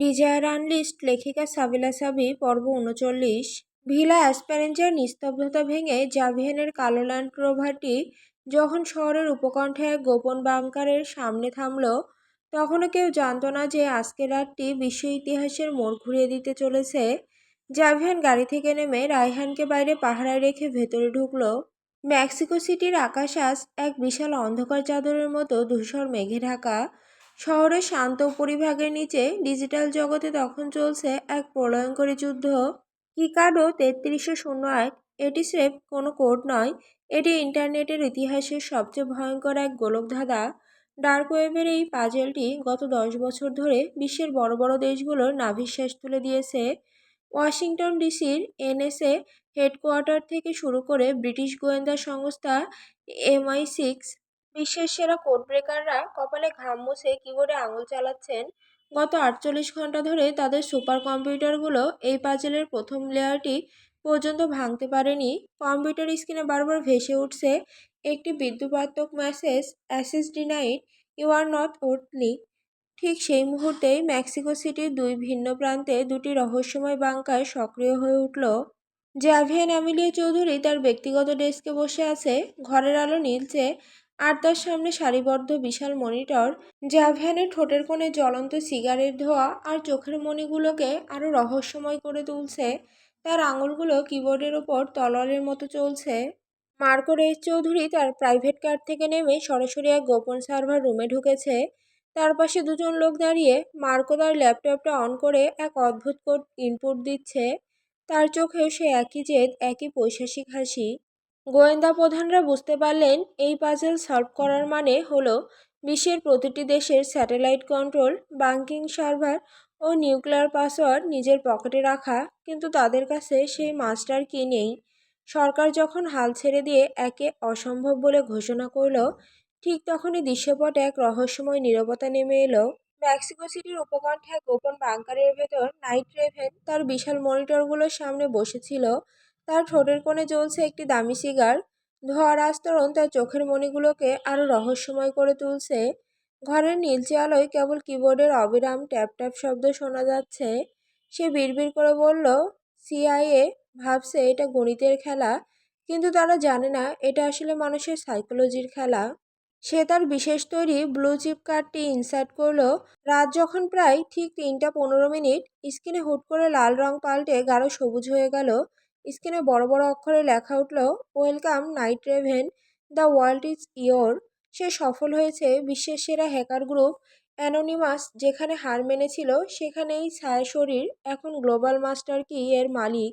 Desire unlist লেখিকা সাবিলা সাবি পর্ব ৩৯। ভিলা অ্যাসপেরেঞ্জার নিস্তব্ধতা ভেঙে জাভিয়ানের কালো ল্যান্ড রোভারটি যখন শহরের উপকণ্ঠে এক গোপন বাংকারের সামনে থামল, তখনও কেউ জানত না যে আজকের রাতটি বিশ্ব ইতিহাসের মোড় ঘুরিয়ে দিতে চলেছে। জাভিয়ান গাড়ি থেকে নেমে রায়হানকে বাইরে পাহারায় রেখে ভেতরে ঢুকলো। মেক্সিকো সিটির আকাশ আজ এক বিশাল অন্ধকার চাদরের মতো ধূসর মেঘে ঢাকা। শহরের শান্ত পরিভাগের নিচে ডিজিটাল জগতে তখন চলছে এক প্রলয়ঙ্করী যুদ্ধ। কিকাডো ৩৩০১। এটি স্রেফ কোনো কোড নয়, এটি ইন্টারনেটের ইতিহাসের সবচেয়ে ভয়ঙ্কর এক গোলকধাঁধা। ডার্ক ওয়েবের এই পাজেলটি গত ১০ বছর ধরে বিশ্বের বড় বড় দেশগুলোর নাভিশ্বাস তুলে দিয়েছে। ওয়াশিংটন ডিসির এনএসএ হেডকোয়ার্টার থেকে শুরু করে ব্রিটিশ গোয়েন্দা সংস্থা MI6, বিশ্বের সেরা কোড ব্রেকাররা কপালে ঘাম মুছে কিবোর্ডে আঙুল চালাচ্ছেন। গত ৪৮ ঘন্টা ধরে তাদের সুপার কম্পিউটারগুলো এই পাজেলের প্রথম লেয়ারটি পর্যন্ত ভাঙতে পারেনি। কম্পিউটার স্ক্রিনে বারবার ভেসে উঠছে একটি বিদ্রুপাত্মক message, access denied, you are not worthy. ঠিক সেই মুহূর্তেই মেক্সিকো সিটির দুই ভিন্ন প্রান্তে দুটি রহস্যময় বাংকার সক্রিয় হয়ে উঠল। জাভিয়ান অ্যামিলিয়া চৌধুরী তার ব্যক্তিগত ডেস্কে বসে আছে। ঘরের আলো নীলচে, আর তার সামনে সারিবদ্ধ বিশাল মনিটর। জাভিয়ানের ঠোঁটের কোণে জ্বলন্ত সিগারেট ধোঁয়া আর চোখের মণিগুলোকে আরও রহস্যময় করে তুলছে। তার আঙুলগুলো কিবোর্ডের ওপর তলোয়ারের মতো চলছে। মার্কো রেইস চৌধুরী তার প্রাইভেট কার থেকে নেমে সরাসরি এক গোপন সার্ভার রুমে ঢুকেছে। তার পাশে দুজন লোক দাঁড়িয়ে। মার্কো তার ল্যাপটপটা অন করে এক অদ্ভুত কোড ইনপুট দিচ্ছে। তার চোখেও সে একই জেদ, একই পৈশাসিক হাসি। গোয়েন্দা প্রধানরা বুঝতে পারলেন এই পাজল সলভ করার মানে হলো বিশ্বের প্রতিটি দেশের স্যাটেলাইট কন্ট্রোল, ব্যাংকিং সার্ভার ও নিউক্লিয়ার পাসওয়ার্ড নিজের পকেটে রাখা। কিন্তু তাদের কাছে সেই মাস্টার কি নেই। সরকার যখন হাল ছেড়ে দিয়ে একে অসম্ভব বলে ঘোষণা করল, ঠিক তখনই দৃশ্যপটে এক রহস্যময় নীরবতা নেমে এলো। মেক্সিকো সিটির উপকণ্ঠে এক গোপন বাংকারের ভেতর নাইট রেভেন তার বিশাল মনিটরগুলোর সামনে বসেছিল। তার ঠোঁটের কোণে জ্বলছে একটি দামি সিগার। ধোঁয়ার আস্তরণ তার চোখের মণিগুলোকে আরও রহস্যময় করে তুলছে। ঘরের নীলচে আলোয় কেবল কিবোর্ডের অবিরাম ট্যাপ ট্যাপ শব্দ শোনা যাচ্ছে। সে বিড়বিড় করে বলল, সিআইএ ভাবছে এটা গণিতের খেলা, কিন্তু তারা জানে না এটা আসলে মানুষের সাইকোলজির খেলা। সে তার বিশেষ তৈরি ব্লু চিপ কার্ডটি ইনসার্ট করলো। রাত যখন প্রায় ঠিক ৩টা ১৫ মিনিট, স্ক্রিনে হুট করে লাল রং পাল্টে গাঢ় সবুজ হয়ে গেল। স্ক্রিনে বড় বড় অক্ষরে লেখা উঠল, welcome Night Raven, the world is your. সে সফল হয়েছে। বিশ্বের সেরা হ্যাকার গ্রুপ অ্যানোনিমাস যেখানে হার মেনেছিল, সেখানেই ছায়া শরীর এখন গ্লোবাল মাস্টার কি এর মালিক।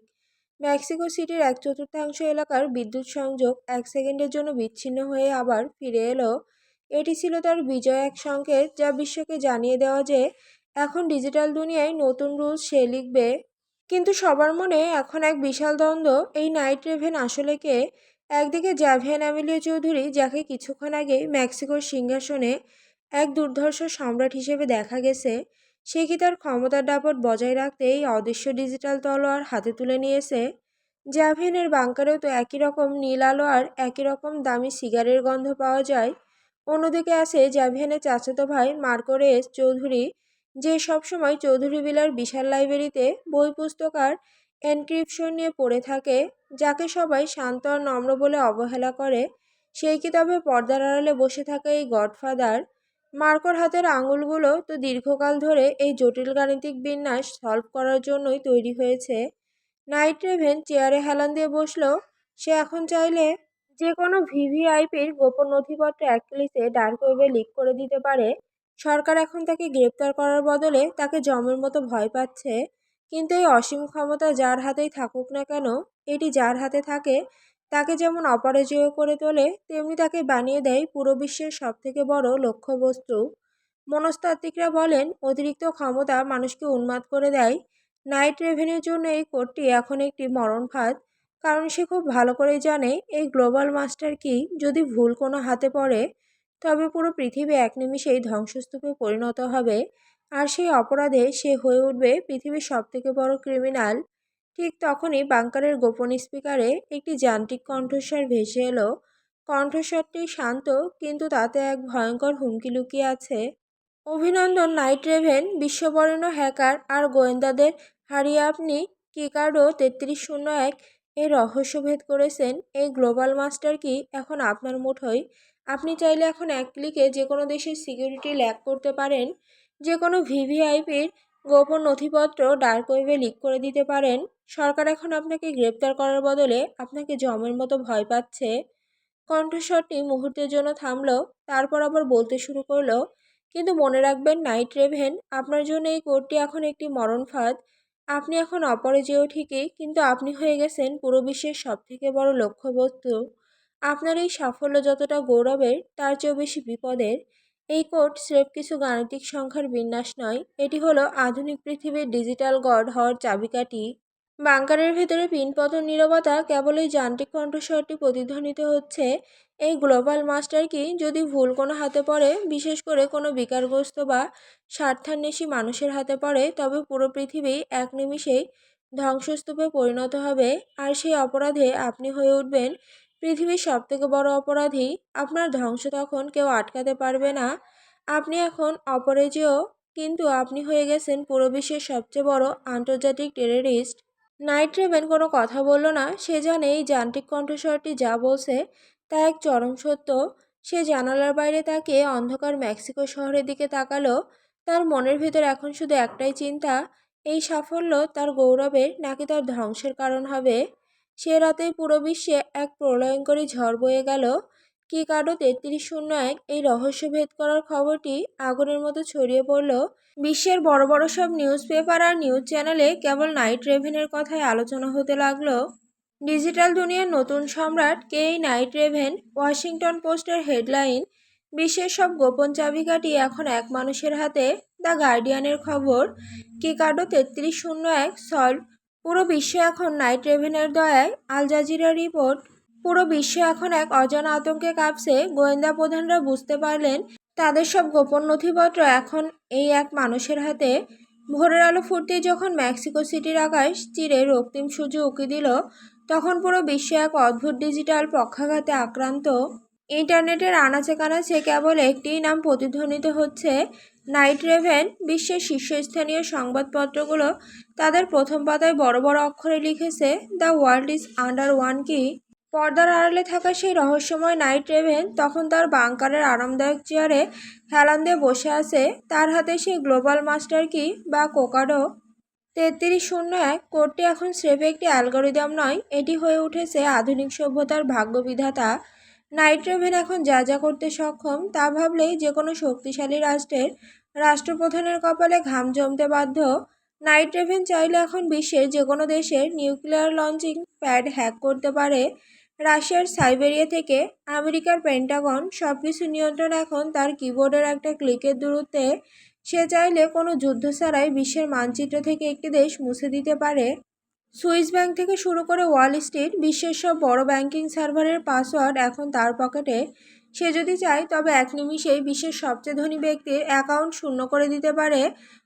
মেক্সিকো সিটির ১/৪ এলাকার বিদ্যুৎ সংযোগ ১ সেকেন্ডের জন্য বিচ্ছিন্ন হয়ে আবার ফিরে এলো। এটি ছিল তার বিজয়, এক সংকেত যা বিশ্বকে জানিয়ে দেওয়া যে এখন ডিজিটাল দুনিয়ায় নতুন রুলস সে লিখবে। কিন্তু সবার মনে এখন এক বিশাল দ্বন্দ্ব, এই নাইট রেভেন আসলে কে? একদিকে জাভিয়ান অ্যামিলিয়া চৌধুরী, যাকে কিছুক্ষণ আগেই মেক্সিকোর সিংহাসনে এক দুর্ধর্ষ সম্রাট হিসেবে দেখা গেছে। সে কি তার ক্ষমতার দাপট বজায় রাখতে এই অদৃশ্য ডিজিটাল তলোয়ার হাতে তুলে নিয়েছে? জাভিয়ানের বাংকারেও তো একই রকম নীল আলো আর একই রকম দামি সিগারের গন্ধ পাওয়া যায়। অন্যদিকে আছে জাভিয়ানের চাচাতো ভাই মার্কো রেস চৌধুরী, যে সবসময় চৌধুরী বিলার বিশাল লাইব্রেরিতে বই পুস্তক আর এনক্রিপশন নিয়ে পড়ে থাকে। যাকে সবাই শান্ত আর নম্র বলে অবহেলা করে, সেই কিতাবে পর্দার আড়ালে বসে থাকা এই গডফাদার। মার্কোর হাতের আঙুলগুলো তো দীর্ঘকাল ধরে এই জটিল গাণিতিক বিন্যাস সলভ করার জন্যই তৈরি হয়েছে। নাইট রেভেন চেয়ারে হেলান দিয়ে বসলো। সে এখন চাইলে যে কোনো ভিভিআইপির গোপন নথিপত্র এক ক্লিকে ডার্ক ওয়েবে লিক করে দিতে পারে। সরকার এখন তাকে গ্রেপ্তার করার বদলে তাকে জমের মতো ভয় পাচ্ছে। কিন্তু এই অসীম ক্ষমতা যার হাতেই থাকুক না কেন, এটি যার হাতে থাকে তাকে যেমন অপরাজেয় করে তোলে, তেমনি তাকে বানিয়ে দেয় পুরো বিশ্বের সবথেকে বড় লক্ষ্যবস্তু। মনস্তাত্ত্বিকরা বলেন অতিরিক্ত ক্ষমতা মানুষকে উন্মাদ করে দেয়। নাইট রেভেনের জন্য এই কোডটি এখন একটি মরণ ফাঁদ, কারণ সে খুব ভালো করেই জানে এই গ্লোবাল মাস্টার কি যদি ভুল কোনো হাতে পড়ে, তবে পুরো পৃথিবী এক নিমিষেই ধ্বংসস্তূপে পরিণত হবে। আর সেই অপরাধে সে হয়ে উঠবে পৃথিবীর সবথেকে বড় ক্রিমিনাল। ঠিক তখনই বাংকারের গোপন স্পিকারে একটি যান্ত্রিক কণ্ঠস্বর ভেসে এলো। কণ্ঠস্বরটি শান্ত, কিন্তু তাতে এক ভয়ঙ্কর হুমকি লুকিয়ে আছে। অভিনন্দন নাইট রেভেন, বিশ্ববরেণ্য হ্যাকার আর গোয়েন্দাদের হারিয়ে আপনি কিকাডো 3301 এর রহস্যভেদ করেছেন। এই গ্লোবাল মাস্টার কি এখন আপনার মুঠোয়। আপনি চাইলে এখন এক ক্লিকে যে কোনো দেশের সিকিউরিটি ল্যাক করতে পারেন, যে কোনো ভিভিআইপির গোপন নথিপত্র ডার্ক ওয়েবে লিক করে দিতে পারেন। সরকার এখন আপনাকে গ্রেপ্তার করার বদলে আপনাকে জমের মতো ভয় পাচ্ছে। কণ্ঠস্বরটি মুহূর্তের জন্য থামলো, তারপর আবার বলতে শুরু করলো, কিন্তু মনে রাখবেন নাইট রেভেন, আপনার জন্য এই কোডটি এখন একটি মরণ ফাঁদ। আপনি এখন অপরাজেয় ঠিকই, কিন্তু আপনি হয়ে গেছেন পুরো বিশ্বের সবথেকে বড় লক্ষ্যবস্তু। আপনার এই সাফল্য যতটা গৌরবের, তার চেয়েও বেশি বিপদের। এই কোড স্রেফ কিছু গাণিতিক সংখ্যার বিন্যাস নয়, এটি হলো আধুনিক পৃথিবীর ডিজিটাল গড হওয়ার চাবিকাঠি। বাংকারের ভেতরে পিনপতন নীরবতা কেবল এই যান্ত্রিক কণ্ঠস্বরটি প্রতিধ্বনিত হচ্ছে। এই গ্লোবাল মাস্টার কি যদি ভুল কোনো হাতে পড়ে, বিশেষ করে কোনো বিকারগ্রস্ত বা স্বার্থান্বেষী মানুষের হাতে পড়ে, তবে পুরো পৃথিবী এক নিমিষেই ধ্বংসস্তূপে পরিণত হবে। আর সেই অপরাধে আপনি হয়ে উঠবেন পৃথিবীর সবথেকে বড় অপরাধী। আপনার ধ্বংস তখন কেউ আটকাতে পারবে না। আপনি এখন অপরাজেয়, কিন্তু আপনি হয়ে গেছেন পুরো বিশ্বের সবচেয়ে বড় আন্তর্জাতিক টেররিস্ট। নাইট রেভেন কোনো কথা বলল না। সে জানে এই যান্ত্রিক কণ্ঠস্বরটি যা বলছে তা এক চরম সত্য। সে জানালার বাইরে তাকিয়ে অন্ধকার মেক্সিকো শহরের দিকে তাকালো। তার মনের ভেতর এখন শুধু একটাই চিন্তা, এই সাফল্য তার গৌরবের নাকি তার ধ্বংসের কারণ হবে। সে রাতেই পুরো বিশ্বে এক প্রলয়ঙ্করী ঝড় বয়ে গেল। কিকাডো 3301 এই রহস্য ভেদ করার খবরটি আগুনের মতো ছড়িয়ে পড়ল। বিশ্বের বড় বড় সব নিউজ পেপার আর নিউজ চ্যানেলে কেবল নাইট রেভেনের কথাই আলোচনা হতে লাগলো। ডিজিটাল দুনিয়ার নতুন সম্রাট কে এই নাইট রেভেন। ওয়াশিংটন পোস্টের হেডলাইন, বিশ্বের সব গোপন চাবিকাঠি এখন এক মানুষের হাতে। দ্য গার্ডিয়ানের খবর, কিকাডো 3301 সলভ। পুরো বিশ্ব এখন নাইট রেভেনের দয়ায়। আল জাজিরা রিপোর্ট, পুরো বিশ্ব এখন এক অজানা আতঙ্কে কাঁপছে। গোয়েন্দা প্রধানরা বুঝতে পারলেন তাদের সব গোপন নথিপত্র এখন এই এক মানুষের হাতে। ভোরের আলো ফুটতেই যখন মেক্সিকো সিটির আকাশ চিরে রক্তিম সূর্য উঁকি দিল, তখন পুরো বিশ্ব এক অদ্ভুত ডিজিটাল পক্ষাঘাতে আক্রান্ত। ইন্টারনেটের আনাচে কানাচে কেবল একটিই নাম প্রতিধ্বনিত হচ্ছে, নাইট রেভেন। বিশ্বের শীর্ষস্থানীয় সংবাদপত্রগুলো তাদের প্রথম পাতায় বড় বড় অক্ষরে লিখেছে, the world is under one কি। পর্দার আড়ালে থাকা সেই রহস্যময় নাইট রেভেন তখন তার বাংকারের আরামদায়ক চেয়ারে হেলান দিয়ে বসে আছে। তার হাতে সেই গ্লোবাল মাস্টার কি বা কোকাডো 3301 কোডটি এখন স্রেফ একটি অ্যালগোরিদম নয়, এটি হয়ে উঠেছে আধুনিক সভ্যতার ভাগ্যবিধাতা। নাইট রেভেন এখন যা যা করতে সক্ষম তা ভাবলেই যে কোনো শক্তিশালী রাষ্ট্রের রাষ্ট্রপ্রধানের কপালে ঘাম জমতে বাধ্য। নাইট রেভেন চাইলে এখন বিশ্বের যে কোনো দেশের নিউক্লিয়ার লঞ্চিং প্যাড হ্যাক করতে পারে। রাশিয়ার সাইবেরিয়া থেকে আমেরিকার পেন্টাগন, সব কিছু নিয়ন্ত্রণ এখন তার কিবোর্ডের একটা ক্লিকের দূরত্বে। সে চাইলে কোনো যুদ্ধ ছাড়াই বিশ্বের মানচিত্র থেকে একটি দেশ মুছে দিতে পারে। সুইস ব্যাংক থেকে শুরু করে ওয়াল স্ট্রিট, বিশ্বের সব বড় ব্যাংকিং সার্ভারের পাসওয়ার্ড এখন তার পকেটে। সে যদি চায় তবে এক নিমিষেই বিশ্বের সবচেয়ে ধনী ব্যক্তির অ্যাকাউন্ট শূন্য করে দিতে পারে,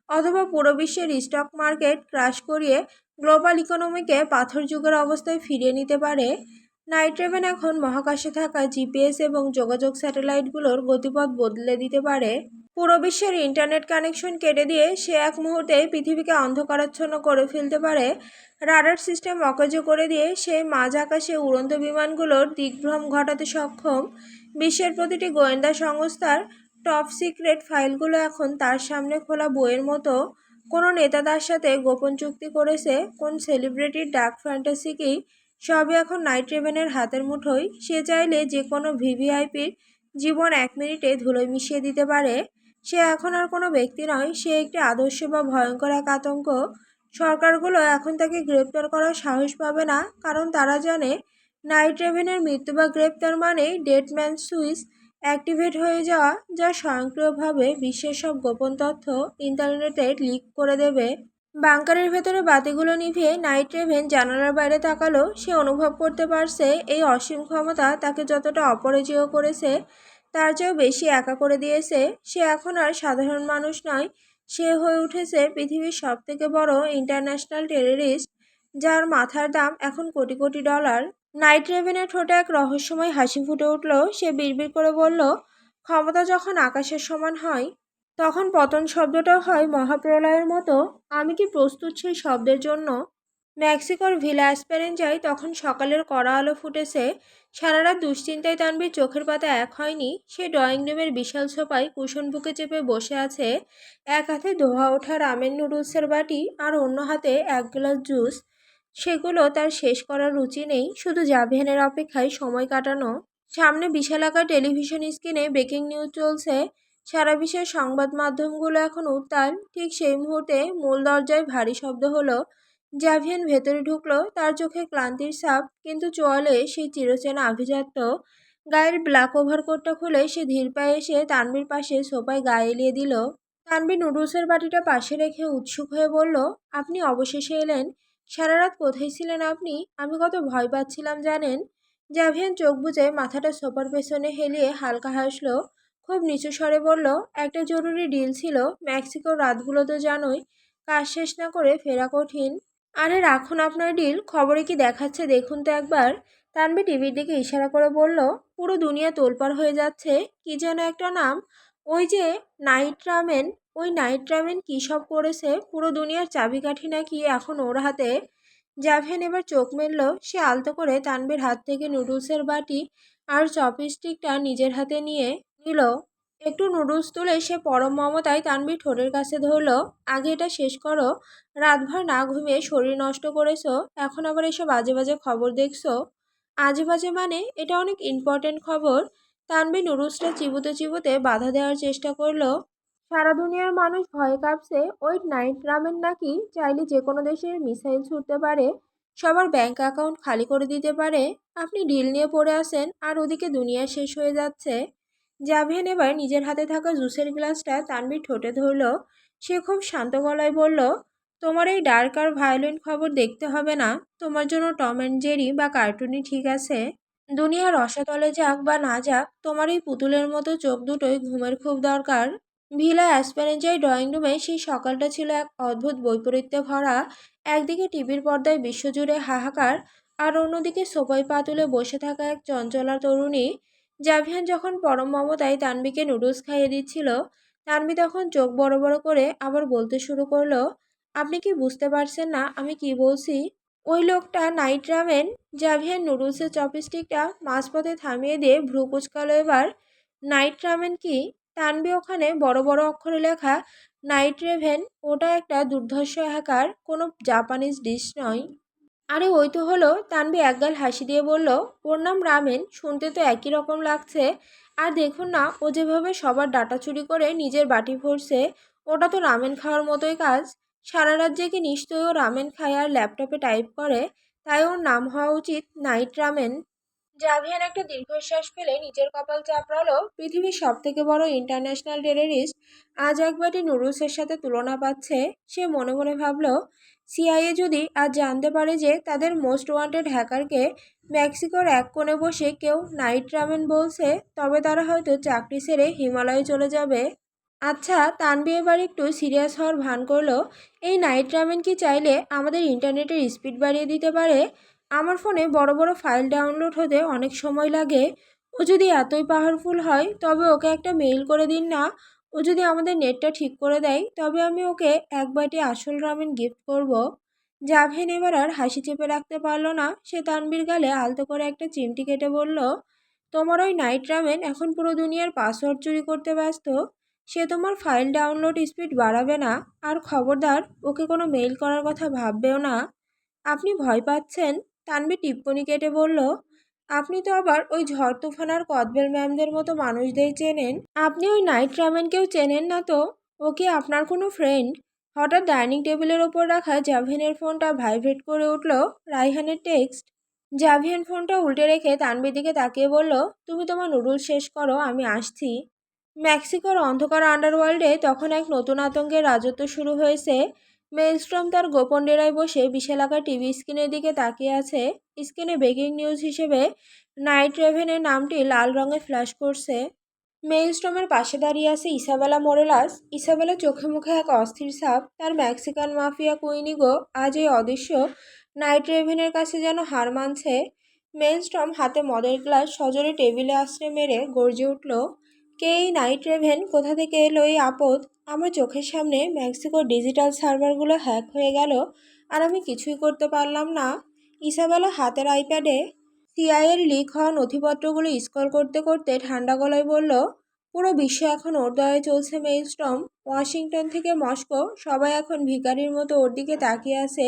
অথবা পুরো বিশ্বের স্টক মার্কেট ক্রাশ করিয়ে গ্লোবাল ইকোনমিকে পাথর যুগের অবস্থায় ফিরিয়ে নিতে পারে। নাইট রেভেন এখন মহাকাশে থাকা জিপিএস এবং যোগাযোগ স্যাটেলাইটগুলোর গতিপথ বদলে দিতে পারে। পুরো বিশ্বের ইন্টারনেট কানেকশন কেটে দিয়ে সে এক মুহূর্তে পৃথিবীকে অন্ধকারাচ্ছন্ন করে ফেলতে পারে। রাডার সিস্টেম অকেজো করে দিয়ে সে মাঝ আকাশে উড়ন্ত বিমানগুলোর দিগ্ভ্রম ঘটাতে সক্ষম। বিশ্বের প্রতিটি গোয়েন্দা সংস্থার টপ সিক্রেট ফাইলগুলো এখন তার সামনে খোলা বইয়ের মতো। কোনো নেতা তার সাথে গোপন চুক্তি করেছে, কোন সেলিব্রিটির ডার্ক ফ্যান্টাসি কি, সবই এখন নাইট রেভেনের হাতের মুঠোয়। সে চাইলে যে কোনো ভিভিআইপির জীবন এক মিনিটে ধুলোয় মিশিয়ে দিতে পারে। সে এখন আর কোনো ব্যক্তি নয়, সে একটি আদর্শ বা ভয়ঙ্কর এক আতঙ্ক। সরকারগুলো এখন তাকে গ্রেপ্তার করার সাহস পাবে না, কারণ তারা জানে নাইট রেভেনের মৃত্যু বা গ্রেপ্তার মানেই ডেড ম্যান সুইচ অ্যাক্টিভেট হয়ে যাওয়া, যা স্বয়ংক্রিয়ভাবে বিশ্বের সব গোপন তথ্য ইন্টারনেটে লিক করে দেবে। বাংকারের ভেতরে বাতিগুলো নিভিয়ে নাইট রেভেন জানালার বাইরে তাকালো। সে অনুভব করতে পারছে এই অসীম ক্ষমতা তাকে যতটা অপরাজেয় করেছে, তার চেয়েও বেশি একা করে দিয়েছে। সে এখন আর সাধারণ মানুষ নয়, সে হয়ে উঠেছে পৃথিবীর সবথেকে বড় ইন্টারন্যাশনাল টেররিস্ট, যার মাথার দাম এখন কোটি কোটি ডলার। নাইট রেভেনের ঠোঁটে এক রহস্যময় হাসি ফুটে উঠল। সে বিড়বিড় করে বলল, ক্ষমতা যখন আকাশের সমান হয় তখন পতন শব্দটাও হয় মহাপ্রলয়ের মতো। আমি কি প্রস্তুত সেই শব্দের জন্য? মেক্সিকোর ভিলা অ্যাসপেরেঞ্জায় তখন সকালের কড়া আলো ফুটেছে। সারা রাত দুশ্চিন্তায় তানবীর চোখের পাতা এক হয়নি। সে ড্রয়িং রুমের বিশাল সোফায় কুশন বুকে চেপে বসে আছে। এক হাতে ধোয়া ওঠা রামেন নুডলসের বাটি আর অন্য হাতে এক গ্লাস জুস। সেগুলো তার শেষ করার রুচি নেই, শুধু জাভিয়ানের অপেক্ষায় সময় কাটানো। সামনে বিশালাকার টেলিভিশন স্ক্রিনে ব্রেকিং নিউজ চলছে। সারা বিশ্বের সংবাদ মাধ্যমগুলো এখন উত্তাল। ঠিক সেই মুহূর্তে মূল দরজায় ভারী শব্দ হলো। জাভিয়ান ভেতরে ঢুকলো, তার চোখে ক্লান্তির ছাপ, কিন্তু চোয়ালে সেই চিরচেনা আভিজাত্য। গায়ের ব্ল্যাক ওভারকোটটা খুলে সে ধীর পায়ে এসে তানভীর পাশে সোফায় গা এলিয়ে দিল। তানভীর নুডলসের বাটিটা পাশে রেখে উৎসুক হয়ে বলল, আপনি অবশেষে এলেন। সারা রাত কোথায় ছিলেন আপনি? আমি কত ভয় পাচ্ছিলাম জানেন? জাভিয়ান চোখ বুজে মাথাটা সোফার পেছনে হেলিয়ে হালকা হাসলো। খুব নিচু স্বরে বলল, একটা জরুরি ডিল ছিল। মেক্সিকোর রাতগুলো তো জানোই, কাজ শেষ না করে ফেরা কঠিন। আরে রাখুন আপনার ডিল, খবরে কি দেখাচ্ছে দেখুন তো একবার। তানভীর টিভির দিকে ইশারা করে বলল, পুরো দুনিয়া তোলপাড় হয়ে যাচ্ছে। কি যেন একটা নাম, ওই যে নাইট রামেন। ওই নাইট রামেন কী সব করেছে, পুরো দুনিয়ার চাবিকাঠি নাকি এখন ওর হাতে। জাভেন এবার চোখ মেলল। সে আলতো করে তানভীর হাত থেকে নুডলসের বাটি আর চপস্টিকটা নিজের হাতে নিয়ে নিল। একটু নুডলস তুলে সে পরম মমতায় তানভীর ঠোঁটের কাছে ধরল। আগে এটা শেষ করো। রাতভর না ঘুমিয়ে শরীর নষ্ট করেছো, এখন আবার এসব বাজে বাজে খবর দেখছো। আজে বাজে মানে? এটা অনেক ইম্পর্টেন্ট খবর। তানভীর নুডলসটা চিবোতে চিবোতে বাধা দেওয়ার চেষ্টা করলো। সারা দুনিয়ার মানুষ ভয়ে কাঁপছে। ওই নাইট রামেন নাকি চাইলে যে কোনো দেশে মিসাইল ছুটতে পারে, সবার ব্যাংক অ্যাকাউন্ট খালি করে দিতে পারে। আপনি ডিল নিয়ে পড়ে আছেন আর ওদিকে দুনিয়া শেষ হয়ে যাচ্ছে। জাভিয়ান এবার নিজের হাতে থাকা জুসের গ্লাসটা তানভীর ঠোঁটে ধরল। সে খুব শান্ত গলায় বলল, তোমার এই ডার্ক আর ভায়োলেন্ট খবর দেখতে হবে না। তোমার জন্য টম অ্যান্ড জেরি বা কার্টুনই ঠিক আছে। দুনিয়ার রসাতলে যাক বা না যাক, তোমার এই পুতুলের মতো চোখ দুটোই ঘুমের খুব দরকার। ভিলা অ্যাসপেরেঞ্জাই ড্রয়িং রুমে সেই সকালটা ছিল এক অদ্ভুত বৈপরীত্যে ভরা। একদিকে টিভির পর্দায় বিশ্বজুড়ে হাহাকার, আর অন্যদিকে সোফায় পা তুলে বসে থাকা এক চঞ্চলা তরুণী। জাভিয়ান যখন পরম মমতায় তানবিকে নুডলস খাইয়ে দিচ্ছিল, তানবি তখন চোখ বড় বড় করে আবার বলতে শুরু করলো, আপনি কি বুঝতে পারছেন না আমি কি বলছি? ওই লোকটা নাইট রামেন। জাভিয়ান নুডলসের চপস্টিকটা মাঝপথে থামিয়ে দিয়ে ভ্রু কুচকালো এবার। নাইট রামেন কি? তানবি ওখানে বড় বড় অক্ষরে লেখা নাইট রেভেন। ওটা একটা দুর্ধর্ষ হ্যাকার, কোনো জাপানিজ ডিশ নয়। আরে ওই তো হলো। তানবি একগাল হাসি দিয়ে বলল, ওর নাম রামেন, শুনতে তো একই রকম লাগছে। আর দেখুন না, ও যেভাবে সবার ডাটা চুরি করে নিজের বাটি ভরছে, ওটা তো রামেন খাওয়ার মতোই কাজ। সারা রাত জেগে নিশ্চয়ই ও রামেন খায় আর ল্যাপটপে টাইপ করে, তাই ওর নাম হওয়া উচিত নাইট রামেন। জাভিয়ান একটা দীর্ঘশ্বাস ফেলে নিজের কপাল চাপড়ালো। পৃথিবীর সব থেকে বড় ইন্টারন্যাশনাল টেররিস্ট আজ এক বাটি নুডলসের সাথে তুলনা পাচ্ছে। সে মনে মনে ভাবল, সিআইএ যদি আজ জানতে পারে যে তাদের মোস্ট ওয়ান্টেড হ্যাকারকে মেক্সিকোর এক কোণে বসে কেউ নাইট রামেন বলছে, তবে তারা হয়তো চাকরি ছেড়ে হিমালয়ে চলে যাবে। আচ্ছা, তানবি এবার একটু সিরিয়াস হওয়ার ভান করলো। এই নাইট রামেন কি চাইলে আমাদের ইন্টারনেটের স্পিড বাড়িয়ে দিতে পারে? আমার ফোনে বড় বড় ফাইল ডাউনলোড হতে অনেক সময় লাগে। ও যদি এতই পাওয়ারফুল হয় তবে ওকে একটা মেইল করে দিন না। ও যদি আমাদের নেটটা ঠিক করে দেয় তবে আমি ওকে এক বাটি আসল রামেন গিফট করব। জাভেন এবার আর হাসি চেপে রাখতে পারল না। সে তানবির গালে আলতো করে একটা চিমটি কেটে বলল, তোমার ওই নাইট রামেন এখন পুরো দুনিয়ার পাসওয়ার্ড চুরি করতে ব্যস্ত। সে তোমার ফাইল ডাউনলোড স্পিড বাড়াবে না। আর খবরদার ওকে কোনো মেইল করার কথা ভাববেও না। আপনি ভয় পাচ্ছেন? তানবি টিপ্পনি কেটে বলল, আপনি তো আবার ওই ঝড় তুফান আর কদবেল ম্যামদের মতো মানুষদের চেনেন। আপনি ওই নাইট রামেনকেও চেনেন না তো? ও কি আপনার কোনো ফ্রেন্ড? হঠাৎ ডাইনিং টেবিলের ওপর রাখা জাভিয়ানের ফোনটা ভাইব্রেট করে উঠল। রাইহানের টেক্সট। জাভিয়ান ফোনটা উল্টে রেখে তানবির দিকে তাকিয়ে বলল, তুমি তোমার নুডলস শেষ করো, আমি আসছি। মেক্সিকোর অন্ধকার আন্ডারওয়ার্ল্ডে তখন এক নতুন আতঙ্কের রাজত্ব শুরু হয়েছে। মেইলস্ট্রম তার গোপন ডেরায় বসে বিশালাকার টিভি স্ক্রিনের দিকে তাকিয়ে আছে। স্ক্রিনে ব্রেকিং নিউজ হিসেবে নাইট রেভেনের নামটি লাল রঙে ফ্ল্যাশ করছে। মেইলস্ট্রমের পাশে দাঁড়িয়ে আছে ইসাবেলা মোরেলাস। ইসাবেলা চোখে মুখে এক অস্থির ছাপ। তার মেক্সিকান মাফিয়া কুইনিগো আজ এই অদৃশ্য নাইট রেভেনের কাছে যেন হার মানছে। মেইলস্ট্রম হাতে মদের গ্লাস সজোরে টেবিলে আছড়ে মেরে গর্জে উঠল, কে এই নাইট রেভেন? কোথা থেকে এলো এই আপদ? আমার চোখের সামনে মেক্সিকোর ডিজিটাল সার্ভারগুলো হ্যাক হয়ে গেল, আর আমি কিছুই করতে পারলাম না। ইসাবেলা হাতের আইপ্যাডে সিআইয়ের লিক হওয়া নথিপত্রগুলো স্ক্রল করতে করতে ঠান্ডা গলায় বলল, পুরো বিশ্ব এখন ওর দয়ায় চলছে মেইলস্টর্ম। ওয়াশিংটন থেকে মস্কো সবাই এখন ভিখারির মতো ওর দিকে তাকিয়ে আছে।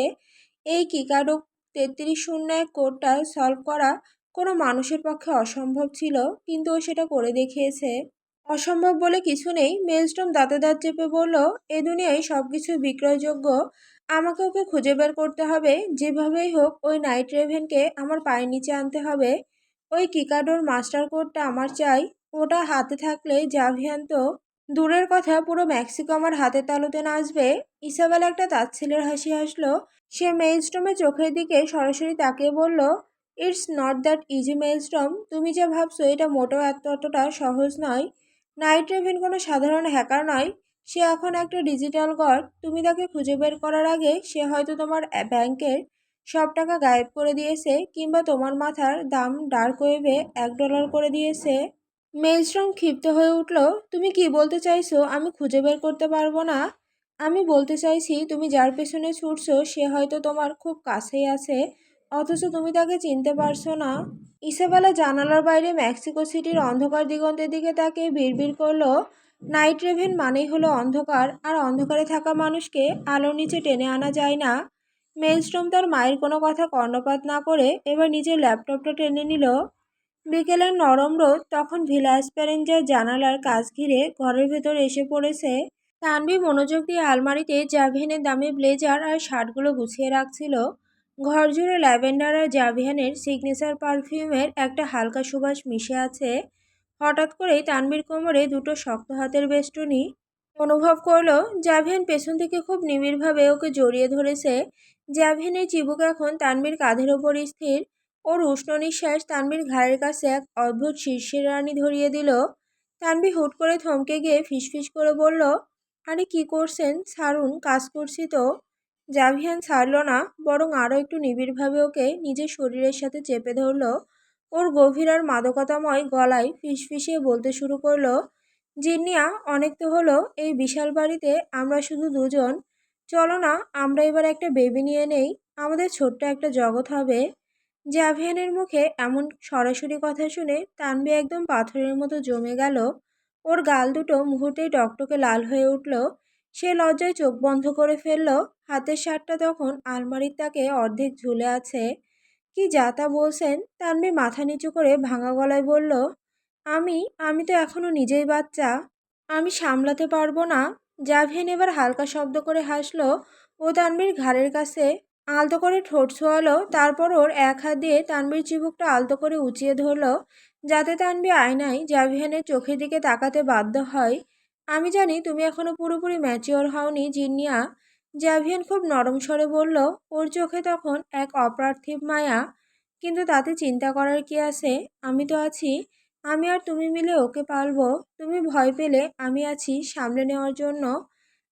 এই কিকাডো 3301 কোডটা সলভ করা কোনো মানুষের পক্ষে অসম্ভব ছিল, কিন্তু ও সেটা করে দেখিয়েছে। অসম্ভব বলে কিছু নেই, মেলস্টর্ম দাঁতে দাঁত চেপে বলল, এ দুনিয়ায় সবকিছু বিক্রয়যোগ্য। আমাকে ওকে খুঁজে বের করতে হবে, যেভাবেই হোক ওই নাইট রেভেনকে আমার পায়ের নিচে আনতে হবে। ওই কিকাডোর মাস্টার কোডটা আমার চাই। ওটা হাতে থাকলে জাভিয়ান তো দূরের কথা, পুরো মেক্সিকো আমার হাতের তালুতে নাচবে। ইসাবেলা একটা তাচ্ছিল্যের হাসি হাসলো। সে মেইলস্টর্মের চোখের দিকে সরাসরি তাকিয়ে বলল, ইটস নট দ্যাট ইজি মেইলস্টর্ম। তুমি যা ভাবছো এটা মোটেও এতটা সহজ নয়। নাইট রেভেন কোনো সাধারণ হ্যাকার নয়। সে এখন একটা ডিজিটাল গড। তুমি তাকে খুঁজে বের করার আগে সে হয়তো তোমার ব্যাংকের সব টাকা গায়েব করে দিয়েছে, কিংবা তোমার মাথার দাম ডার্ক ওয়েবে $1 করে দিয়েছে। মেইলস্টর্ম ক্ষিপ্ত হয়ে উঠল, তুমি কি বলতে চাইছো আমি খুঁজে বের করতে পারবো না? আমি বলতে চাইছি তুমি যার পেছনে ছুটছো সে হয়তো তোমার খুব কাছেই আছে, অথচ তুমি তাকে চিনতে পারছো না। ইসাবেলা জানালার বাইরে মেক্সিকো সিটির অন্ধকার দিগন্তের দিকে তাকিয়ে বিড়বিড় করলো, নাইট রেভেন মানেই হলো অন্ধকার, আর অন্ধকারে থাকা মানুষকে আলোর নিচে টেনে আনা যায় না। মেইলস্টর্ম তার মায়ের কোনো কথা কর্ণপাত না করে এবার নিজের ল্যাপটপটা টেনে নিল। বিকেলের নরম রোদ তখন ভিলা এসপেরেঞ্জার জানালার কাছ ঘিরে ঘরের ভেতর এসে পড়েছে। তানভি মনোযোগ দিয়ে আলমারিতে জাভিয়ানের দামি ব্লেজার আর শার্টগুলো গুছিয়ে রাখছিল। ঘর জুড়ে ল্যাভেন্ডার আর জাভিয়ানের সিগনেচার পারফিউমের একটা হালকা সুবাস মিশে আছে। হঠাৎ করেই তানভীর কোমরে দুটো শক্ত হাতের বেষ্টনী অনুভব করলো। জাভিয়ান পেছন থেকে খুব নিবিড়ভাবে ওকে জড়িয়ে ধরেছে। জাভিয়ানের চিবুক এখন তানভীর কাঁধের ওপর স্থির। ওর উষ্ণ নিঃশ্বাস তানভীর ঘাড়ের কাছে এক অদ্ভুত শিরশিরানি ধরিয়ে দিল। তানভী হুট করে থমকে গিয়ে ফিসফিস করে বলল, আরে কি করছেন? ছাড়ুন, কাজ করছি তো। জাভিয়ান ছাড়ল না, বরং আরও একটু নিবিড়ভাবে ওকে নিজের শরীরের সাথে চেপে ধরল। ওর গভীর আর মাদকতাময় গলায় ফিসফিসিয়ে বলতে শুরু করলো, জিন্নিয়া, অনেক তো হলো এই বিশাল বাড়িতে আমরা শুধু দুজন। চলো না আমরা এবার একটা বেবি নিয়ে নেই, আমাদের ছোট্ট একটা জগৎ হবে। জাভিয়ানের মুখে এমন সরাসরি কথা শুনে তানভি একদম পাথরের মতো জমে গেল। ওর গাল দুটো মুহূর্তেই টকটকে লাল হয়ে উঠল। সে লজ্জায় চোখ বন্ধ করে ফেলল। হাতের শার্টটা তখন আলমারির তাকে অর্ধেক ঝুলে আছে। কি যা তা বলছেন? তানভি মাথা নিচু করে ভাঙা গলায় বলল, আমি আমি তো এখনো নিজেই বাচ্চা। আমি সামলাতে পারবো না। জাভিয়ান এবার হালকা শব্দ করে হাসলো। ও তানভীর ঘাড়ের কাছে আলতো করে ঠোঁট ছোঁয়ালো, তারপর ওর এক হাত দিয়ে তানভীর চিবুকটা আলতো করে উঁচিয়ে ধরলো, যাতে তানভী আয়নায় জাভিয়ানের চোখের দিকে তাকাতে বাধ্য হয়। আমি জানি তুমি এখনো পুরোপুরি ম্যাচিওর হওনি, জিন্নিয়া। জাভিয়ান খুব নরম স্বরে বলল। ওর চোখে তখন এক অপার্থিব মায়া। কিন্তু তাতে চিন্তা করার কি আছে? আমি তো আছি। আমি আর তুমি মিলে ওকে পালবো। তুমি ভয় পেলে আমি আছি সামলে নেওয়ার জন্য।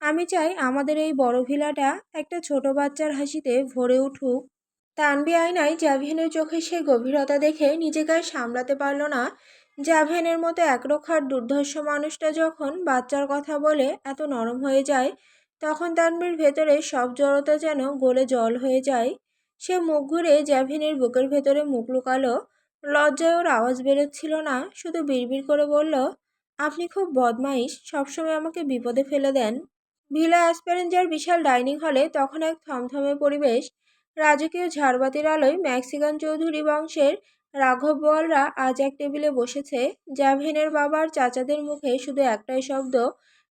আমি চাই আমাদের এই বড় ভিলাটা একটা ছোট বাচ্চার হাসিতে ভরে উঠুক। তানভি আয়নায় জাভিয়ানের চোখে সে গভীরতা দেখে নিজেকে আর সামলাতে পারল না। জাভিয়ানের মতো একরক্ষার দুর্ধর্ষ মানুষটা যখন বাচ্চার কথা বলে এত নরম হয়ে যায়, তখন তানভীর ভেতরে সব জড়তা যেন গলে জল হয়ে যায়। সে মুখ ঘুরে জাভিয়ানের বুকের ভেতরে মুখ লুকালো। লজ্জায় ওর আওয়াজ বেরোচ্ছিল না, শুধু বিড়বিড় করে বলল, আপনি খুব বদমাইশ, সবসময় আমাকে বিপদে ফেলে দেন। ভিলা অ্যাসপেরেঞ্জার বিশাল ডাইনিং হলে তখন এক থমথমে পরিবেশ। রাজকীয় ঝাড়বাতির আলোয় মেক্সিকান চৌধুরী বংশের রাঘব বোয়ালরা আজ এক টেবিলে বসেছে। জাভেনের বাবার চাচাদের মুখে শুধু একটাই শব্দ,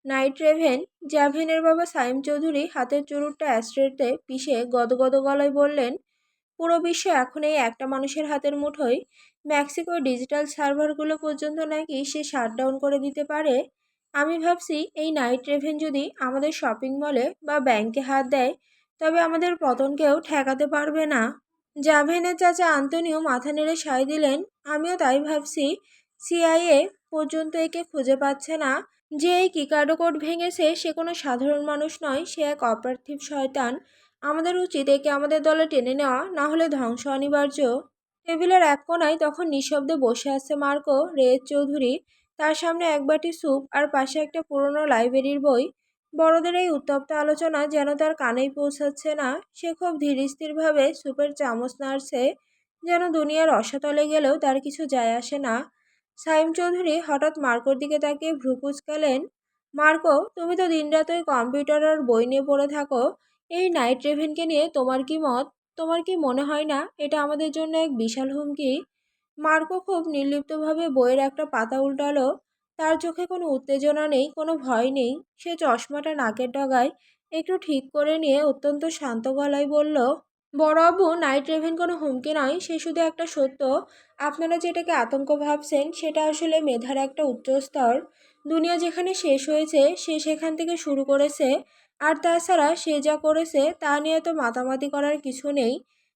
নাইট রেভেন। জাভেনের বাবা সাইম চৌধুরী হাতের চুরুটটা অ্যাস্ট্রেতে পিষে গদগদ গলায় বললেন, পুরো বিশ্ব এখন এই একটা মানুষের হাতের মুঠোয়। মেক্সিকোর ডিজিটাল সার্ভারগুলো পর্যন্ত নাকি সে শাটডাউন করে দিতে পারে। আমি ভাবছি এই নাইট রেভেন যদি আমাদের শপিং মলে বা ব্যাংকে হাত দেয়, তবে আমাদের পতনকেও ঠেকাতে পারবে না। জাভেনের চাচা আন্তনিও মাথা নেড়ে সায় দিলেন, আমিও তাই ভাবছি। সিআইএ পর্যন্ত একে খুঁজে পাচ্ছে না। যে এই কিকাডো কোড ভেঙেছে সে কোনো সাধারণ মানুষ নয়, সে এক অপার্থিব শয়তান। আমাদের উচিত একে আমাদের দলে টেনে নেওয়া, না হলে ধ্বংস অনিবার্য। টেবিলের এক কোনায় তখন নিঃশব্দে বসে আছে মার্কো রেয়েজ চৌধুরী। তার সামনে এক বাটি স্যুপ আর পাশে একটা পুরনো লাইব্রেরির বই। বড়দের এই উত্তপ্ত আলোচনা যেন তার কানেই পৌঁছাচ্ছে না। সে খুব ধীরস্থিরভাবে স্যুপের চামচ নাড়ছে, যেন দুনিয়ার রসাতলে গেলেও তার কিছু যায় আসে না। সাইম চৌধুরী হঠাৎ মার্কোর দিকে তাকিয়ে ভ্রু কুঁচকালেন। মার্কো, তুমি তো দিনরাত ওই কম্পিউটার আর বই নিয়ে পড়ে থাকো। এই নাইট রেভেনকে নিয়ে তোমার কি মত? তোমার কি মনে হয় না এটা আমাদের জন্য এক বিশাল হুমকি? মার্কো খুব নির্লিপ্তভাবে বইয়ের একটা পাতা উল্টালো। তার চোখে কোনো উত্তেজনা নেই, কোনো ভয় নেই। সে চশমাটা নাকের ডগায় একটু ঠিক করে নিয়ে অত্যন্ত শান্ত গলায় বলল, বড় আব্বু, নাইট রেভেন কোনো হুমকি নয়, সে শুধু একটা সত্য। আপনারা যেটাকে আতঙ্ক ভাবছেন সেটা আসলে মেধার একটা উচ্চ স্তর। দুনিয়া যেখানে শেষ হয়েছে সে সেখান থেকে শুরু করেছে। আর তাছাড়া সে যা করেছে তা নিয়ে তো মাতামাতি করার কিছু নেই।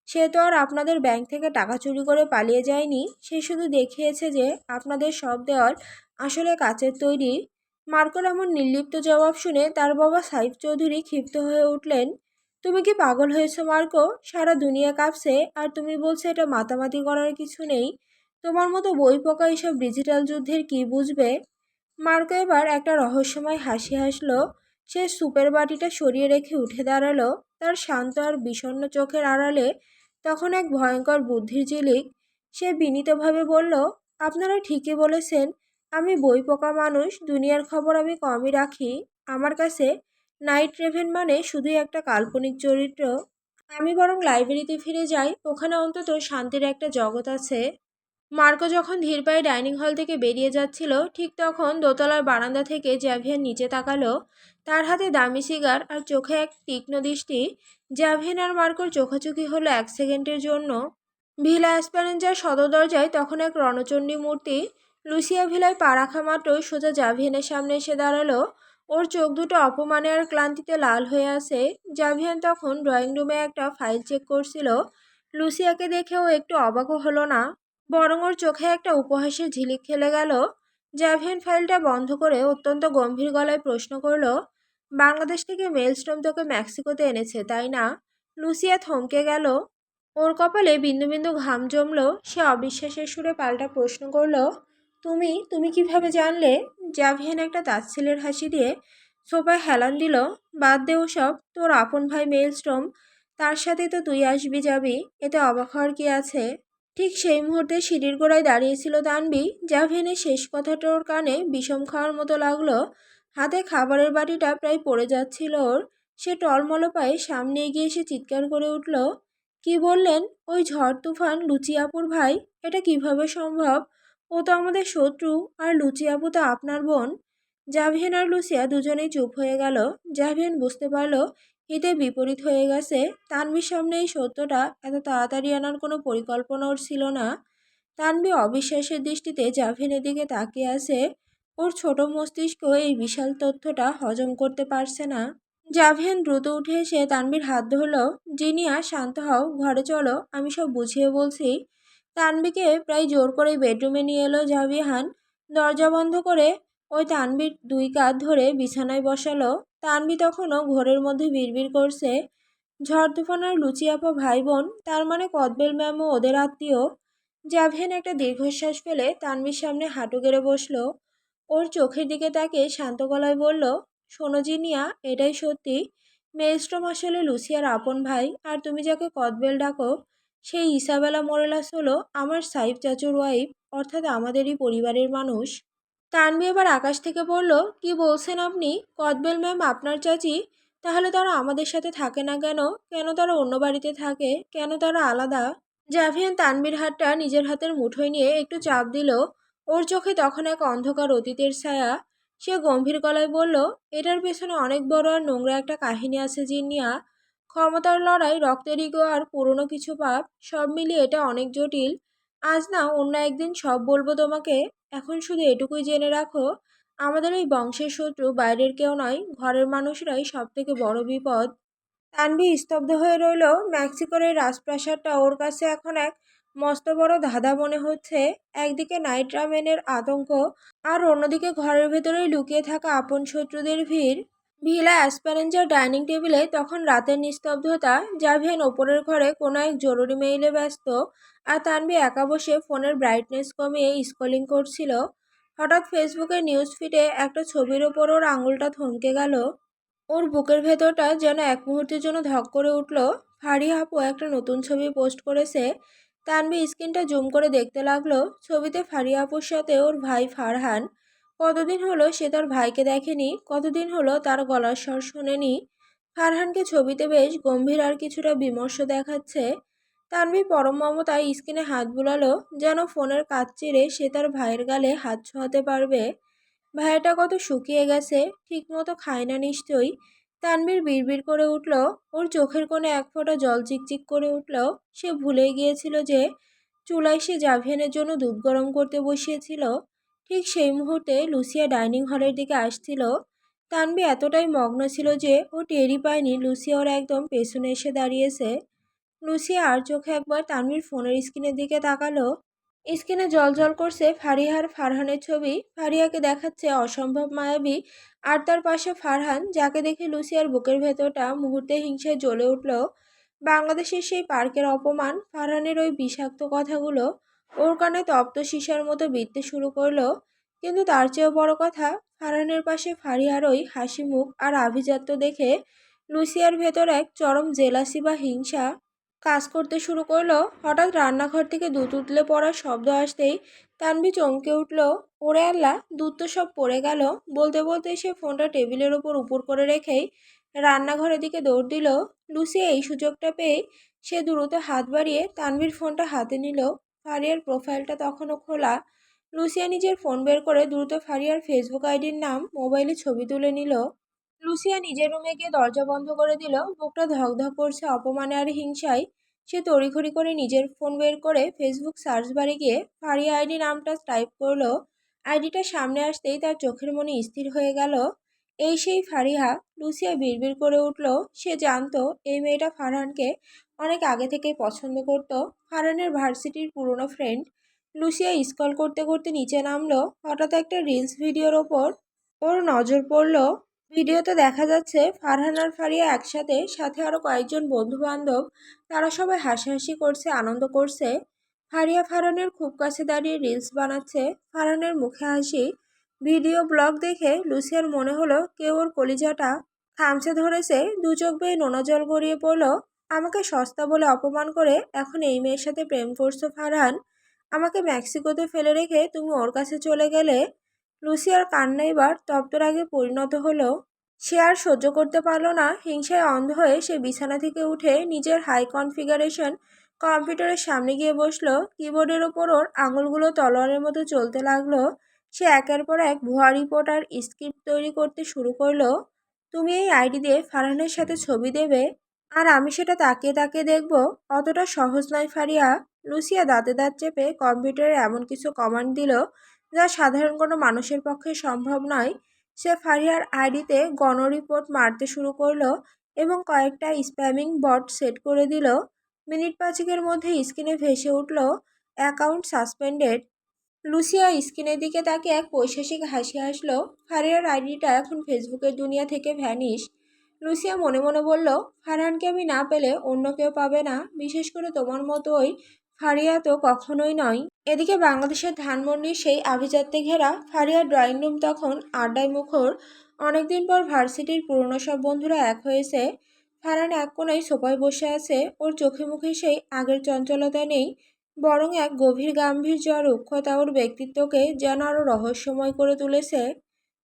সে তো আর আপনাদের ব্যাংক থেকে টাকা চুরি করে পালিয়ে যায়নি। সে শুধু দেখিয়েছে যে আপনাদের সব দেওয়াল আসলে কাচের তৈরি। মার্কোর এমন নির্লিপ্ত জবাব শুনে তার বাবা সাইফ চৌধুরী ক্ষিপ্ত হয়ে উঠলেন। তুমি কি পাগল হয়েছো মার্কো? সারা দুনিয়া কাঁপছে আর তুমি বলছো এটা মাতামাতি করার কিছু নেই? তোমার মতো বই পোকা এসব ডিজিটাল যুদ্ধের কি বুঝবে? মার্কো এবার একটা রহস্যময় হাসি হাসলো। সে সুপের বাটিটা সরিয়ে রেখে উঠে দাঁড়ালো। তার শান্ত আর বিষণ্ণ চোখের আড়ালে তখন এক ভয়ঙ্কর বুদ্ধির ঝিলিক। সে বিনীতভাবে বলল, আপনারা ঠিকই বলেছেন। আমি বই পোকা মানুষ, দুনিয়ার খবর আমি কমই রাখি। আমার কাছে নাইট রেভেন মানে শুধুই একটা কাল্পনিক চরিত্র। আমি বরং লাইব্রেরিতে ফিরে যাই, ওখানে অন্তত শান্তির একটা জগৎ আছে। মার্কো যখন ধীর পায়ে ডাইনিং হল থেকে বেরিয়ে যাচ্ছিল, ঠিক তখন দোতলার বারান্দা থেকে জ্যাভিয়ান নিচে তাকালো। তার হাতে দামি সিগার আর চোখে এক তীক্ষ্ণ দৃষ্টি। জ্যাভিয়ান আর মার্কোর চোখাচোখি হলো এক সেকেন্ডের জন্য। ভিলা অ্যাসপারেঞ্জার সদর দরজায় তখন এক রণচণ্ডী মূর্তি। লুসিয়া ভিলায় পা রাখা মাত্রই সোজা জাভিয়ানের সামনে এসে দাঁড়ালো। ওর চোখ দুটো অপমানে আর ক্লান্তিতে লাল হয়ে আছে। জাভিয়ান তখন ড্রয়িং রুমে একটা ফাইল চেক করছিল। লুসিয়াকে দেখেও একটু অবাকও হলো না, বরং ওর চোখে একটা উপহাসের ঝিলিক খেলে গেল। জাভিয়ান ফাইলটা বন্ধ করে অত্যন্ত গম্ভীর গলায় প্রশ্ন করল, বাংলাদেশ থেকে মেলস্টোম তোকে মেক্সিকোতে এনেছে, তাই না? লুসিয়া থমকে গেল। ওর কপালে বিন্দু বিন্দু ঘাম জমলো। সে অবিশ্বাসের সুরে পাল্টা প্রশ্ন করল, তুমি তুমি কিভাবে জানলে? জাভিয়ান একটা তাচ্ছিল্যের হাসি দিয়ে সোফায় হেলান দিল। বাদ দে ওসব, তোর আপন ভাই মেলস্টোম, তার সাথে তো তুই আসবি যাবি, এতে অবাক হওয়ার কি আছে? ঠিক সেই মুহূর্তে সিঁড়ির গোড়ায় দাঁড়িয়েছিল তানবি। জাভিয়ানের শেষ কথাটা ওর কানে বিষম খাওয়ার মতো লাগলো। হাতে খাবারের বাটিটা প্রায় পড়ে যাচ্ছিল ওর। সে টলমল পায়ে সামনে এগিয়ে এসে চিৎকার করে উঠল, কি বললেন? ওই ঝড় তুফান লুচি আপুর ভাই? এটা কিভাবে সম্ভব? ও তো আমাদের শত্রু, আর লুচি আপু তো আপনার বোন। জাভিয়ান আর লুসিয়া দুজনেই চুপ হয়ে গেল। জাভিয়ান বুঝতে পারল হিতে বিপরীত হয়ে গেছে। তানভির সামনে এই সত্যটা এত তাড়াতাড়ি আনার কোনো পরিকল্পনা ওর ছিল না। তানভি অবিশ্বাসের দৃষ্টিতে জাভিয়ানের দিকে তাকিয়ে আছে। ওর ছোট মস্তিষ্ক এই বিশাল তথ্যটা হজম করতে পারছে না। জাভিয়ান দ্রুত উঠে এসে তানভীর হাত ধরল। জিনিয়া, শান্ত হও, ঘরে চলো, আমি সব বুঝিয়ে বলছি। তানভীকে প্রায় জোর করে বেডরুমে নিয়ে এলো জাভিয়ান। দরজা বন্ধ করে ওই তানভীর দুই কাঁধ ধরে বিছানায় বসালো। তানভী তখনও ঘোরের মধ্যে বিড়বিড় করছে, ঝড় তুফান আর লুচি আপা ভাই বোন, তার মানে কদবেল ম্যামও ওদের আত্মীয়। জাভিয়ান একটা দীর্ঘশ্বাস ফেলে তানভীর সামনে হাঁটু গেড়ে বসলো। ওর চোখের দিকে তাকিয়ে শান্ত গলায় বলল, শোনো জিনিয়া, এটাই সত্যি। মেলস্ট্রম আসলে লুসিয়ার আপন ভাই, আর তুমি যাকে কদবেল ডাকো সেই ইসাবেলা মোরেলাস হলো আমার সাইফ চাচুর ওয়াইফ, অর্থাৎ আমাদেরই পরিবারের মানুষ। তানভি এবার আকাশ থেকে বলল, কি বলছেন আপনি? কদবেল ম্যাম আপনার চাচি? তাহলে তারা আমাদের সাথে থাকে না কেন? কেন তারা অন্য বাড়িতে থাকে? কেন তারা আলাদা? জাভিয়ান তানভীর হাতটা নিজের হাতের মুঠোয় নিয়ে একটু চাপ দিল। ওর চোখে তখন এক অন্ধকার অতীতের ছায়া। সে গম্ভীর গলায় বলল, এটার পেছনে অনেক বড় আর নোংরা একটা কাহিনী আছে জিনিয়া। ক্ষমতার লড়াই, রক্তের ইগো আর পুরনো কিছু পাপ, সব মিলিয়ে এটা অনেক জটিল। আজ না অন্য একদিন সব বলবো তোমাকে। এখন শুধু এটুকুই জেনে রাখো, আমাদের এই বংশের শত্রু বাইরের কেউ নয়, ঘরের মানুষরাই সব থেকে বড় বিপদ। তানভি স্তব্ধ হয়ে রইল। মেক্সিকোর এই রাজপ্রাসাদটা ওর কাছে এখন এক মস্ত বড় ধাঁধা মনে হচ্ছে। একদিকে নাইট রামেনের আতঙ্ক, আর অন্যদিকে ঘরের ভেতরেই লুকিয়ে থাকা আপন শত্রুদের ভিড়। ভিলা অ্যাসপারেঞ্জার ডাইনিং টেবিলে তখন রাতের নিস্তব্ধতা। জাভিয়ান ওপরের ঘরে কোনো এক জরুরি মেইলে ব্যস্ত, আর তানভি একা বসে ফোনের ব্রাইটনেস কমিয়ে স্ক্রলিং করছিল। হঠাৎ ফেসবুকের নিউজ ফিডে একটা ছবির ওপর ওর আঙুলটা থমকে গেল। ওর বুকের ভেতরটা যেন এক মুহূর্তের জন্য ধক করে উঠল। ফারিয়া আপু একটা নতুন ছবি পোস্ট করেছে। তানভি স্ক্রিনটা জুম করে দেখতে লাগলো। ছবিতে ফারিয়া আপুর সাথে ওর ভাই ফারহান। কতদিন হলো সে তার ভাইকে দেখেনি, কতদিন হলো তার গলার স্বর শোনেনি। ফারহানকে ছবিতে বেশ গম্ভীর আর কিছুটা বিমর্ষ দেখাচ্ছে। তানভি পরম মমতায় স্ক্রিনে হাত বুলালো, যেন ফোনের কাজ চিরে সে তার ভাইয়ের গালে হাত ছোঁয়াতে পারবে। ভাইয়াটা কত শুকিয়ে গেছে, ঠিক মতো খায় না নিশ্চয়ই। তানভীর বিড়বিড় করে উঠল। ওর চোখের কোণে এক ফোঁটা জল চিকচিক করে উঠল। সে ভুলেই গিয়েছিল যে চুলায় সে জাভিয়ানের জন্য দুধ গরম করতে বসিয়েছিল। ঠিক সেই মুহূর্তে লুসিয়া ডাইনিং হলের দিকে আসছিল। তানভি এতটাই মগ্ন ছিল যে ও টেরই পায়নি লুসিয়া ওর একদম পেছনে এসে দাঁড়িয়েছে। লুসিয়া আর চোখে একবার তানভীর ফোনের স্ক্রিনের দিকে তাকালো। স্ক্রিনে জ্বলজ্বল করছে ফারিহার ফারহানের ছবি। ফারিয়াকে দেখাচ্ছে অসম্ভব মায়াবী, আর তার পাশে ফারহান, যাকে দেখে লুসিয়ার বুকের ভেতরটা মুহূর্তে হিংসায় জ্বলে উঠল। বাংলাদেশের সেই পার্কের অপমান, ফারহানের ওই বিষাক্ত কথাগুলো ওর কানে তপ্ত সীসার মতো বিঁধতে শুরু করলো। কিন্তু তার চেয়েও বড় কথা, ফারহানের পাশে ফারিহার ওই হাসি মুখ আর আভিজাত্য দেখে লুসিয়ার ভেতর এক চরম জেলাসি বা হিংসা কাজ করতে শুরু করলো। হঠাৎ রান্নাঘর থেকে দুধ উতলে পড়ার শব্দ আসতেই তানভি চমকে উঠল। ওরে আল্লাহ, দুধ তো সব পড়ে গেল। বলতে বলতে সে ফোনটা টেবিলের ওপর উপর করে রেখেই রান্নাঘরের দিকে দৌড় দিল। লুসিয়া এই সুযোগটা পেয়ে সে দ্রুত হাত বাড়িয়ে তানভীর ফোনটা হাতে নিল। ফারিয়ার প্রোফাইলটা তখনও খোলা। লুসিয়া নিজের ফোন বের করে দ্রুত ফারিয়ার ফেসবুক আইডির নাম মোবাইলে ছবি তুলে নিল। লুসিয়া নিজের রুমে গিয়ে দরজা বন্ধ করে দিল। বুকটা ধকধক করছে অপমানে আর হিংসায়। সে তড়িঘড়ি করে নিজের ফোন বের করে ফেসবুক সার্চ বারে গিয়ে ফারিয়া আইডি নামটা টাইপ করলো। আইডিটা সামনে আসতেই তার চোখের মনে স্থির হয়ে গেল। এই সেই ফারিহা। লুসিয়া বিড়বিড় করে উঠল। সে জানতো এই মেয়েটা ফারহানকে অনেক আগে থেকেই পছন্দ করত। ফারহানের ভার্সিটির পুরনো ফ্রেন্ড। লুসিয়া স্ক্রল করতে করতে নিচে নামলো। হঠাৎ একটা রিলস ভিডিওর ওপর ওর নজর পড়ল। ভিডিওতে দেখা যাচ্ছে ফারহান আর ফারিয়া একসাথে, সাথে আরো কয়েকজন বন্ধু বান্ধব। তারা সবাই হাসাহাসি করছে, আনন্দ করছে। ফারিয়া ফারহানের খুব কাছে দাঁড়িয়ে রিলস বানাচ্ছে। ফারহানের মুখে হাসি। ভিডিও ব্লগ দেখে লুসিয়ার মনে হলো কেউ ওর কলিজাটা খামচে ধরেছে। দু চোখ বেয়ে নোনা জল গড়িয়ে পড়ল। আমাকে সস্তা বলে অপমান করে এখন এই মেয়ের সাথে প্রেম করছো ফারহান? আমাকে মেক্সিকোতে ফেলে রেখে তুমি ওর কাছে চলে গেলে? লুসিয়ার কান্না এবার তপ্তরাগে পরিণত হলো। সে আর সহ্য করতে পারল না। হিংসায় অন্ধ হয়ে সে বিছানা থেকে উঠে নিজের হাই কনফিগারেশন কম্পিউটারের সামনে গিয়ে বসলো। কিবোর্ডের ওপর ওর আঙুলগুলো তলোয়ারের মতো চলতে লাগলো। সে একের পর এক ভুয়া রিপোর্ট আর স্ক্রিপ্ট তৈরি করতে শুরু করলো। তুমি এই আইডি দিয়ে ফারহানের সাথে ছবি দেবে, আর আমি সেটা তাকিয়ে তাকিয়ে দেখব? অতটা সহজ নয় ফারিয়া। লুসিয়া দাঁতে দাঁত চেপে কম্পিউটারে এমন কিছু কমান্ড দিল যা সাধারণ কোনো মানুষের পক্ষে সম্ভব নয়। সে ফারিয়ার আইডিতে গণ রিপোর্ট মারতে শুরু করলো এবং কয়েকটা স্প্যামিং বট সেট করে দিল। মিনিট পাঁচেকের মধ্যে স্ক্রিনে ভেসে উঠল অ্যাকাউন্ট সাসপেন্ডেড। লুসিয়া স্ক্রিনের দিকে তাকিয়ে এক পৈশাসিক হাসি হাসলো। ফারিয়ার আইডিটা এখন ফেসবুকের দুনিয়া থেকে ভ্যানিশ। লুসিয়া মনে মনে বলল, ফারহানকে আমি না পেলে অন্য কেউ পাবে না, বিশেষ করে তোমার মতো ওই ফারিয়া তো কখনোই নয়। এদিকে বাংলাদেশের ধানমন্ডির সেই আভিজাত্যে ঘেরা ফারিয়ার ড্রয়িং রুম তখন আড্ডায় মুখর। অনেকদিন পর ভার্সিটির পুরনো সব বন্ধুরা এক হয়েছে। ফারহান এক কোনায় সোফায় বসে আছে। ওর চোখে মুখে সেই আগের চঞ্চলতা নেই, বরং এক গভীর গাম্ভীর্য আর রুক্ষতা ওর ব্যক্তিত্বকে যেন আরও রহস্যময় করে তুলেছে।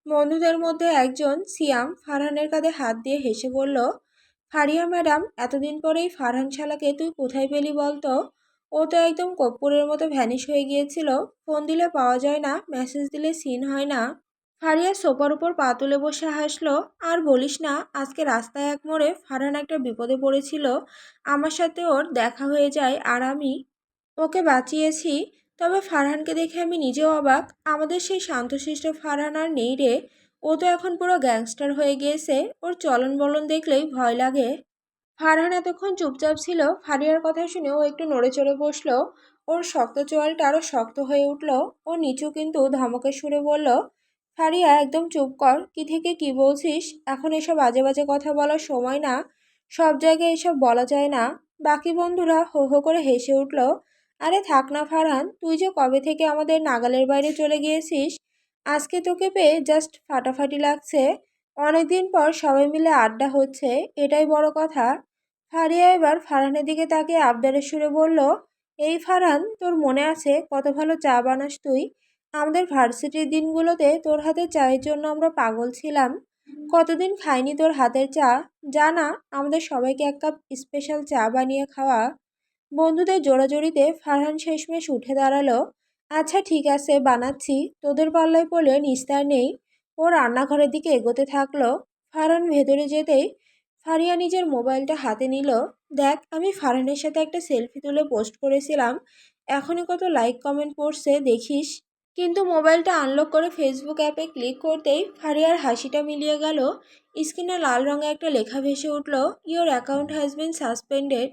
বন্ধুদের মধ্যে একজন সিয়াম ফারহানের কাঁধে হাত দিয়ে হেসে বলল, ফারিয়া ম্যাডাম, এতদিন পরেই ফারহান শালাকে তুই কোথায় পেলি বলতো? ও তো একদম কপ্পুরের মতো ভ্যানিশ হয়ে গিয়েছিল। ফোন দিলে পাওয়া যায় না, মেসেজ দিলে সিন হয় না। ফারিয়া সোফার উপর পা তুলে বসে হাসলো। আর বলিস না, আজকে রাস্তায় এক মোড়ে ফারহান একটা বিপদে পড়েছিল। আমার সাথে ওর দেখা হয়ে যায় আর আমি ওকে বাঁচিয়েছি। তবে ফারহানকে দেখে আমি নিজেও অবাক। আমাদের সেই শান্তশিষ্ট ফারহান আর নেই রে। ও তো এখন পুরো গ্যাংস্টার হয়ে গিয়েছে। ওর চলন বলন দেখলেই ভয় লাগে। ফারহান এতক্ষণ চুপচাপ ছিল। ফারিয়ার কথা শুনে ও একটু নড়ে চড়ে বসলো। ওর শক্ত চোয়ালটা আরও শক্ত হয়ে উঠল। ও নিচু কিন্তু ধমকের সুরে বলল, ফারিয়া, একদম চুপ কর। কি থেকে কি বলছিস? এখন এসব বাজে বাজে কথা বলার সময় না। সব জায়গায় এসব বলা যায় না। বাকি বন্ধুরা হো হো করে হেসে উঠল। আরে থাক না ফারহান, তুই যে কবে থেকে আমাদের নাগালের বাইরে চলে গিয়েছিস। আজকে তোকে পেয়ে জাস্ট ফাটাফাটি লাগছে। অনেকদিন পর সবাই মিলে আড্ডা হচ্ছে, এটাই বড় কথা। ফারিয়া এবার ফারহানের দিকে তাকিয়ে আবদারের সুরে বলল, এই ফারহান, তোর মনে আছে কত ভালো চা বানাস তুই? আমাদের ভার্সিটির দিনগুলোতে তোর হাতে চায়ের জন্য আমরা পাগল ছিলাম। কতদিন খাইনি তোর হাতের চা। জানা, আমাদের সবাইকে এক কাপ স্পেশাল চা বানিয়ে খাওয়া। বন্ধুদের জোড়াজড়িতে ফারহান শেষমেশ উঠে দাঁড়ালো। আচ্ছা ঠিক আছে, বানাচ্ছি। তোদের পাল্লায় পড়লে নিস্তার নেই। ও রান্নাঘরের দিকে এগোতে থাকলো। ফারহান ভেতরে যেতেই ফারিয়া নিজের মোবাইলটা হাতে নিল। দেখ, আমি ফারহানের সাথে একটা সেলফি তুলে পোস্ট করেছিলাম। এখনই কত লাইক কমেন্ট পড়ছে দেখিস। কিন্তু মোবাইলটা আনলক করে ফেসবুক অ্যাপে ক্লিক করতেই ফারিয়ার হাসিটা মিলিয়ে গেল। স্ক্রিনে লাল রঙে একটা লেখা ভেসে উঠল, your account has been suspended.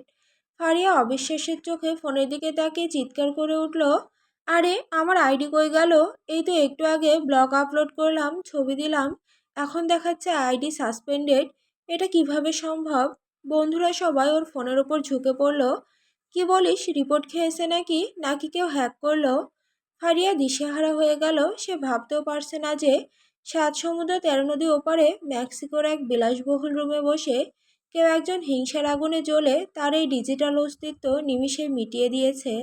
Faria অবিশ্বাসের চোখে ফোনের দিকে তাকিয়ে চিৎকার করে উঠল, আরে আমার আইডি কই গেল? এই তো একটু আগে ব্লগ আপলোড করলাম, ছবি দিলাম, এখন দেখাচ্ছে আইডি সাসপেন্ডেড। এটা কিভাবে সম্ভব? বন্ধুরা সবাই ওর ফোনের ওপর ঝুঁকে পড়ল। কি বলিস, রিপোর্ট খেয়েছে নাকি নাকি কেউ হ্যাক করলো? ফারিয়া দিশেহারা হয়ে গেল। সে ভাবতেও পারছে না যে 7 সমুদ্র 13 নদী ওপারে মেক্সিকোর এক বিলাসবহুল রুমে বসে কেউ একজন হিংসার আগুনে জ্বলে তার এই ডিজিটাল অস্তিত্ব নিমিষে মিটিয়ে দিয়েছে।